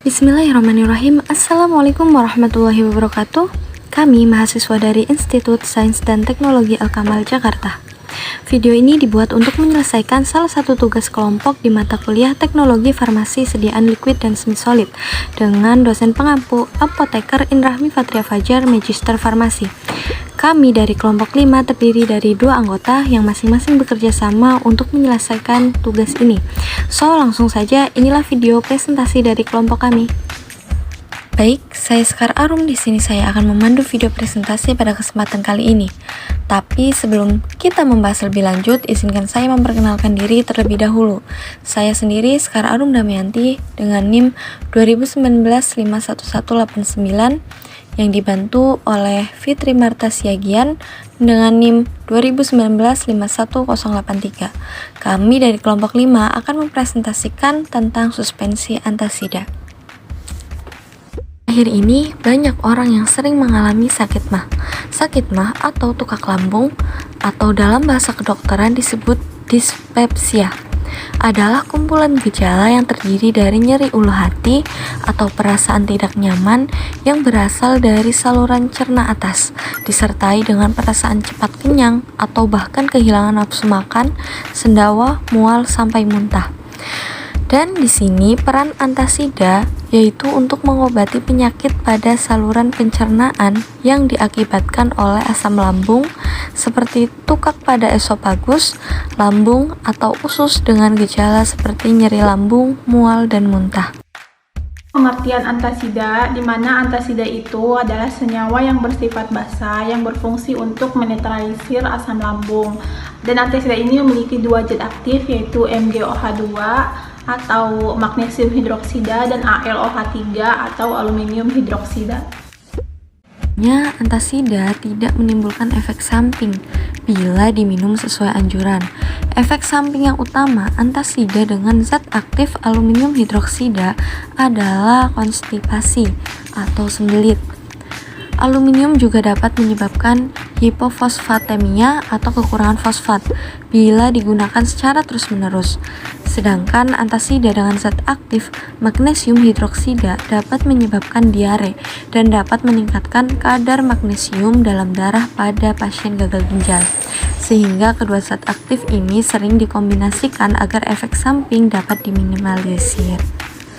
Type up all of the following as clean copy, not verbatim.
Bismillahirrahmanirrahim. Assalamualaikum warahmatullahi wabarakatuh. Kami mahasiswa dari Institut Sains dan Teknologi Al-Kamal Jakarta. Video ini dibuat untuk menyelesaikan salah satu tugas kelompok di mata kuliah Teknologi Farmasi Sediaan Liquid dan Semi Solid dengan dosen pengampu Apoteker Inrahmi Fatria Fajar, Magister Farmasi. Kami dari kelompok 5 terdiri dari 2 anggota yang masing-masing bekerja sama untuk menyelesaikan tugas ini. So, langsung saja inilah video presentasi dari kelompok kami. Baik, saya Sekar Arum. Di sini saya akan memandu video presentasi pada kesempatan kali ini. Tapi sebelum kita membahas lebih lanjut, izinkan saya memperkenalkan diri terlebih dahulu. Saya sendiri Sekar Arum Damayanti dengan NIM 2019-51189 yang dibantu oleh Fitri Marta Siagian dengan NIM 2019-51083. Kami dari kelompok 5 akan mempresentasikan tentang suspensi antasida. Akhir ini banyak orang yang sering mengalami sakit mah. Sakit mah atau tukak lambung atau dalam bahasa kedokteran disebut dispepsia adalah kumpulan gejala yang terdiri dari nyeri ulu hati atau perasaan tidak nyaman yang berasal dari saluran cerna atas, disertai dengan perasaan cepat kenyang atau bahkan kehilangan nafsu makan, sendawa, mual sampai muntah. Dan di sini peran antasida yaitu untuk mengobati penyakit pada saluran pencernaan yang diakibatkan oleh asam lambung seperti tukak pada esofagus, lambung, atau usus dengan gejala seperti nyeri lambung, mual, dan muntah. Pengertian antasida, di mana antasida itu adalah senyawa yang bersifat basa yang berfungsi untuk menetralisir asam lambung. Dan antasida ini memiliki 2 zat aktif yaitu MgOH2 atau magnesium hidroksida dan AlOH3 atau aluminium hidroksida. Antasida tidak menimbulkan efek samping bila diminum sesuai anjuran. Efek samping yang utama antasida dengan zat aktif aluminium hidroksida adalah konstipasi atau sembelit. Aluminium juga dapat menyebabkan hipofosfatemia atau kekurangan fosfat bila digunakan secara terus-menerus. Sedangkan antasida dengan zat aktif magnesium hidroksida dapat menyebabkan diare dan dapat meningkatkan kadar magnesium dalam darah pada pasien gagal ginjal. Sehingga kedua zat aktif ini sering dikombinasikan agar efek samping dapat diminimalisir.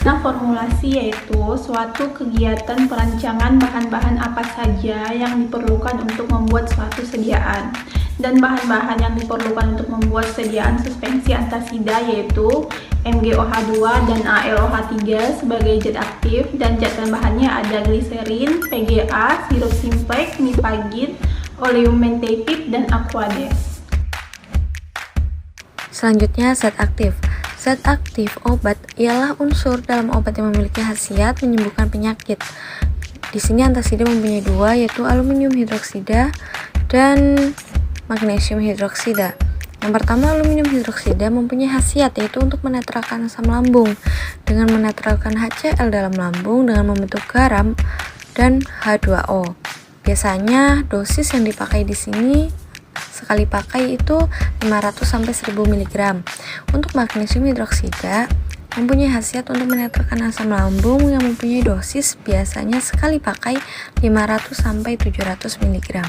Nah, formulasi yaitu suatu kegiatan perancangan bahan-bahan apa saja yang diperlukan untuk membuat suatu sediaan. Dan bahan-bahan yang diperlukan untuk membuat sediaan suspensi antasida yaitu MgOH2 dan AlOH3 sebagai zat aktif, dan zat tambahannya ada gliserin, PGA, sirup simplex, mifagin, oleum mentipip, dan aquades. Selanjutnya zat aktif. Zat aktif obat ialah unsur dalam obat yang memiliki khasiat menyembuhkan penyakit. Di sini antasida mempunyai 2 yaitu aluminium hidroksida dan magnesium hidroksida. Yang pertama, aluminium hidroksida mempunyai khasiat yaitu untuk menetralkan asam lambung dengan menetralkan HCl dalam lambung dengan membentuk garam dan H2O. Biasanya dosis yang dipakai di sini sekali pakai itu 500 sampai 1000 mg. Untuk magnesium hidroksida mempunyai khasiat untuk menetralkan asam lambung yang mempunyai dosis biasanya sekali pakai 500 sampai 700 mg.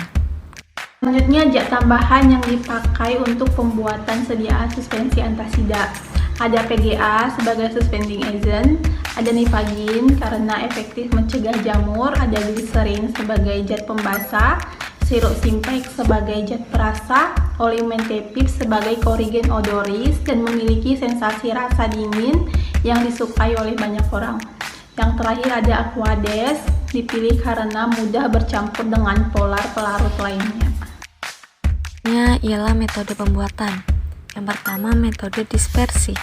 Selanjutnya zat tambahan yang dipakai untuk pembuatan sediaan suspensi antasida. Ada PGA sebagai suspending agent, ada mifagin karena efektif mencegah jamur, ada gliserin sebagai zat pembasah, sirup simplex sebagai zat perasa, oleum mentipip sebagai korigen odoris, dan memiliki sensasi rasa dingin yang disukai oleh banyak orang. Yang terakhir ada aquades, dipilih karena mudah bercampur dengan polar pelarut lainnya. Ialah metode pembuatan. Yang pertama, metode dispersi.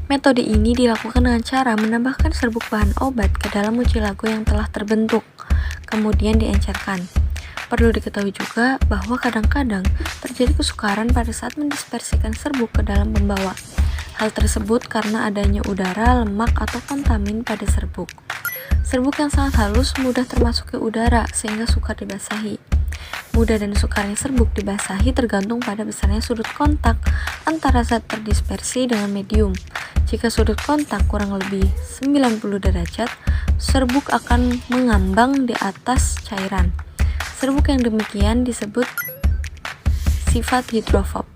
Metode ini dilakukan dengan cara menambahkan serbuk bahan obat ke dalam mucilago yang telah terbentuk, kemudian diencerkan. Perlu diketahui juga bahwa kadang-kadang terjadi kesukaran pada saat mendispersikan serbuk ke dalam pembawa. Hal tersebut karena adanya udara, lemak, atau kontamin pada serbuk. Serbuk yang sangat halus mudah termasuk ke udara sehingga sukar dibasahi. Mudah dan sukarnya serbuk dibasahi tergantung pada besarnya sudut kontak antara zat terdispersi dengan medium. Jika sudut kontak kurang lebih 90 derajat, serbuk akan mengambang di atas cairan. Serbuk yang demikian disebut sifat hidrofob.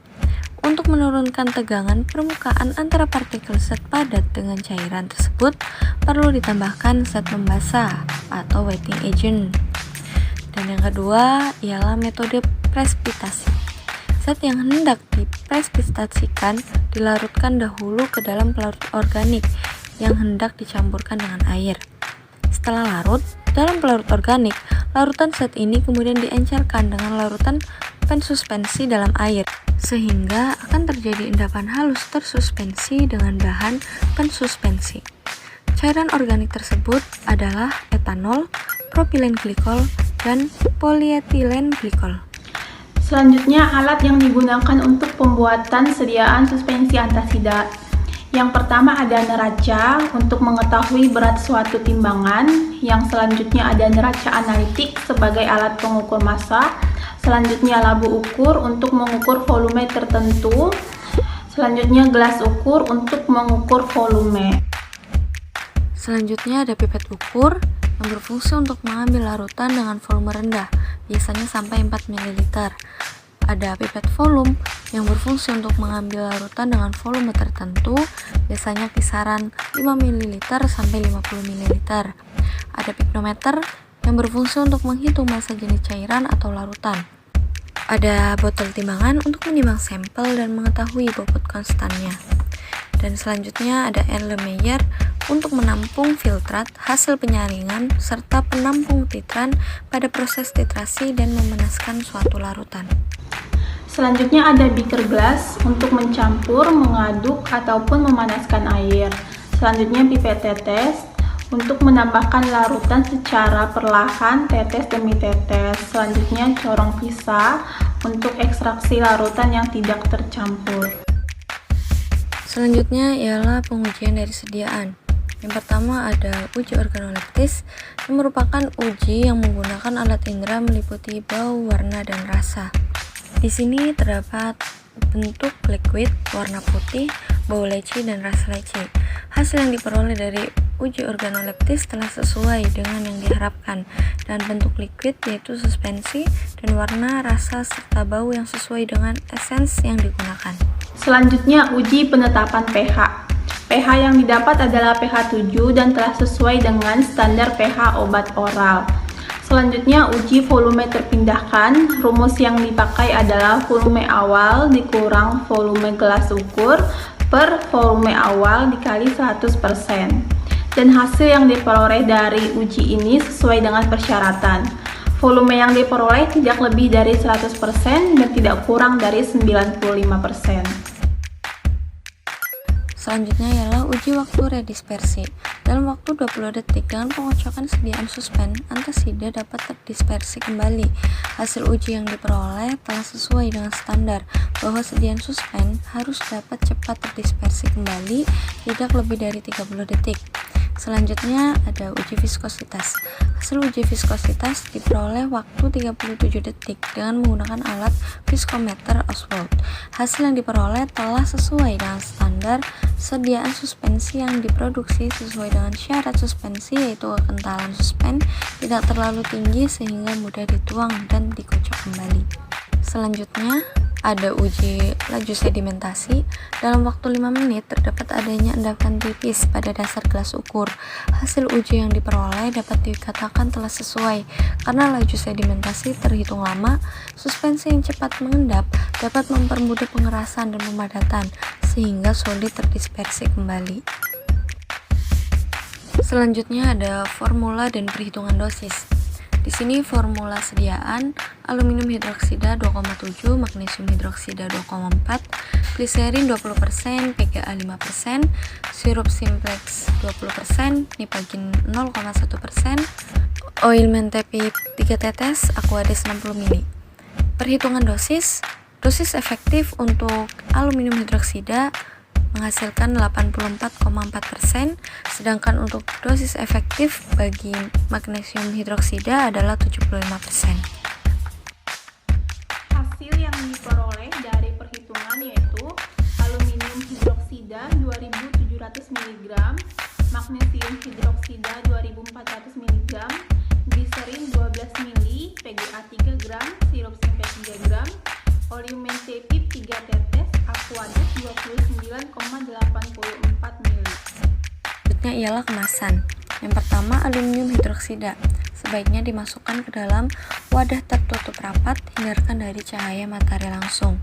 Untuk menurunkan tegangan permukaan antara partikel zat padat dengan cairan tersebut, perlu ditambahkan zat pembasah atau wetting agent. Dan yang kedua ialah metode presipitasi. Zat yang hendak dipresipitasikan dilarutkan dahulu ke dalam pelarut organik yang hendak dicampurkan dengan air. Setelah larut dalam pelarut organik, larutan zat ini kemudian diencerkan dengan larutan pensuspensi dalam air, sehingga akan terjadi endapan halus tersuspensi dengan bahan pensuspensi. Cairan organik tersebut adalah etanol, propilen glikol, dan polyethylene glikol. Selanjutnya, alat yang digunakan untuk pembuatan sediaan suspensi antasida. Yang pertama ada neraca untuk mengetahui berat suatu timbangan. Yang selanjutnya ada neraca analitik sebagai alat pengukur massa. Selanjutnya labu ukur untuk mengukur volume tertentu. Selanjutnya gelas ukur untuk mengukur volume. Selanjutnya ada pipet ukur yang berfungsi untuk mengambil larutan dengan volume rendah, biasanya sampai 4 ml. Ada pipet volume yang berfungsi untuk mengambil larutan dengan volume tertentu, biasanya kisaran 5 ml sampai 50 ml. Ada pipnometer yang berfungsi untuk menghitung massa jenis cairan atau larutan. Ada botol timbangan untuk menimbang sampel dan mengetahui bobot konstannya. Dan selanjutnya ada Erlenmeyer untuk menampung filtrat, hasil penyaringan, serta penampung titran pada proses titrasi dan memanaskan suatu larutan. Selanjutnya ada beaker glass untuk mencampur, mengaduk, ataupun memanaskan air. Selanjutnya pipet tetes untuk menambahkan larutan secara perlahan, tetes demi tetes. Selanjutnya corong pisah untuk ekstraksi larutan yang tidak tercampur. Selanjutnya ialah pengujian dari sediaan. Yang pertama ada uji organoleptis, yang merupakan uji yang menggunakan alat indera meliputi bau, warna, dan rasa. Di sini terdapat bentuk liquid, warna putih, bau leci, dan rasa leci. Hasil yang diperoleh dari uji organoleptis telah sesuai dengan yang diharapkan, dan bentuk liquid yaitu suspensi, dan warna, rasa, serta bau yang sesuai dengan esens yang digunakan. Selanjutnya uji penetapan pH. pH yang didapat adalah pH 7 dan telah sesuai dengan standar pH obat oral. Selanjutnya uji volume terpindahkan. Rumus yang dipakai adalah volume awal dikurang volume gelas ukur per volume awal dikali 100%. Dan hasil yang diperoleh dari uji ini sesuai dengan persyaratan. Volume yang diperoleh tidak lebih dari 100% dan tidak kurang dari 95%. Selanjutnya ialah uji waktu redispersi. Dalam waktu 20 detik dengan pengocokan sediaan suspen, antasida dapat terdispersi kembali. Hasil uji yang diperoleh telah sesuai dengan standar bahwa sediaan suspen harus dapat cepat terdispersi kembali, tidak lebih dari 30 detik. Selanjutnya ada uji viskositas. Hasil uji viskositas diperoleh waktu 37 detik dengan menggunakan alat viskometer Oswald. Hasil yang diperoleh telah sesuai dengan standar sediaan suspensi yang diproduksi sesuai dengan syarat suspensi, yaitu kekentalan suspen tidak terlalu tinggi sehingga mudah dituang dan dikocok kembali. Selanjutnya ada uji laju sedimentasi. Dalam waktu 5 menit terdapat adanya endapan tipis pada dasar gelas ukur. Hasil uji yang diperoleh dapat dikatakan telah sesuai karena laju sedimentasi terhitung lama. Suspensi yang cepat mengendap dapat mempermudah pengerasan dan pemadatan sehingga solid terdispersi kembali. Selanjutnya ada formula dan perhitungan dosis. Di sini formula sediaan: aluminium hidroksida 2,7, magnesium hidroksida 2,4, gliserin 20%, PGA 5%, sirup simplex 20%, nipagin 0,1%, oil mentepip 3 tetes, aquades 60 ml. Perhitungan dosis. Dosis efektif untuk aluminium hidroksida menghasilkan 84,4%, sedangkan untuk dosis efektif bagi magnesium hidroksida adalah 75%. mg, magnesium hidroksida 2400 mg, gliserin 12 ml, PGA 3 gram, sirup sempe 3 gram, oleum mentepip 3 tetes, aquadex 29,84 ml. Selanjutnya ialah kemasan. Yang pertama, aluminium hidroksida. Sebaiknya dimasukkan ke dalam wadah tertutup rapat, hindarkan dari cahaya matahari langsung.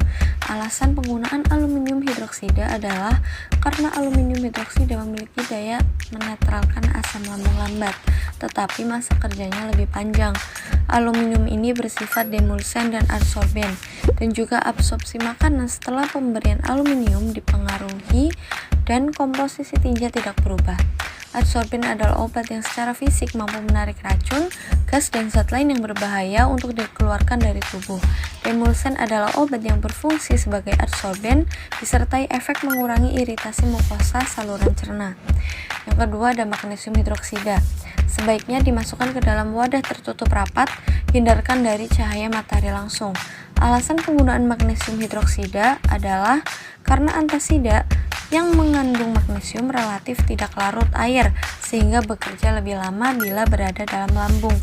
Alasan penggunaan aluminium hidroksida adalah karena aluminium hidroksida memiliki daya menetralkan asam lambung lambat, tetapi masa kerjanya lebih panjang. Aluminium ini bersifat demulsen dan adsorben, dan juga absorpsi makanan setelah pemberian aluminium dipengaruhi dan komposisi tinja tidak berubah. Adsorben adalah obat yang secara fisik mampu menarik racun, gas, dan zat lain yang berbahaya untuk dikeluarkan dari tubuh. Demulsen adalah obat yang berfungsi sebagai adsorben, disertai efek mengurangi iritasi mukosa saluran cerna. Yang kedua ada magnesium hidroksida. Sebaiknya dimasukkan ke dalam wadah tertutup rapat, hindarkan dari cahaya matahari langsung. Alasan penggunaan magnesium hidroksida adalah karena antasida yang mengandung magnesium relatif tidak larut air sehingga bekerja lebih lama bila berada dalam lambung,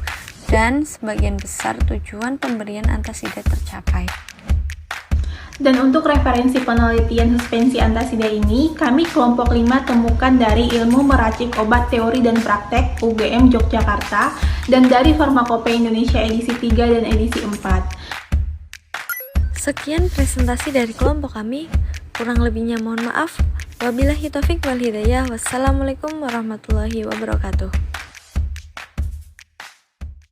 dan sebagian besar tujuan pemberian antasida tercapai. Dan untuk referensi penelitian suspensi antasida ini, kami kelompok 5 temukan dari Ilmu Meracik Obat Teori dan Praktek UGM Yogyakarta dan dari Farmakopeia Indonesia edisi 3 dan edisi 4. Sekian presentasi dari kelompok kami. Kurang lebihnya mohon maaf. Wabillahi taufik wal hidayah. Wassalamualaikum warahmatullahi wabarakatuh.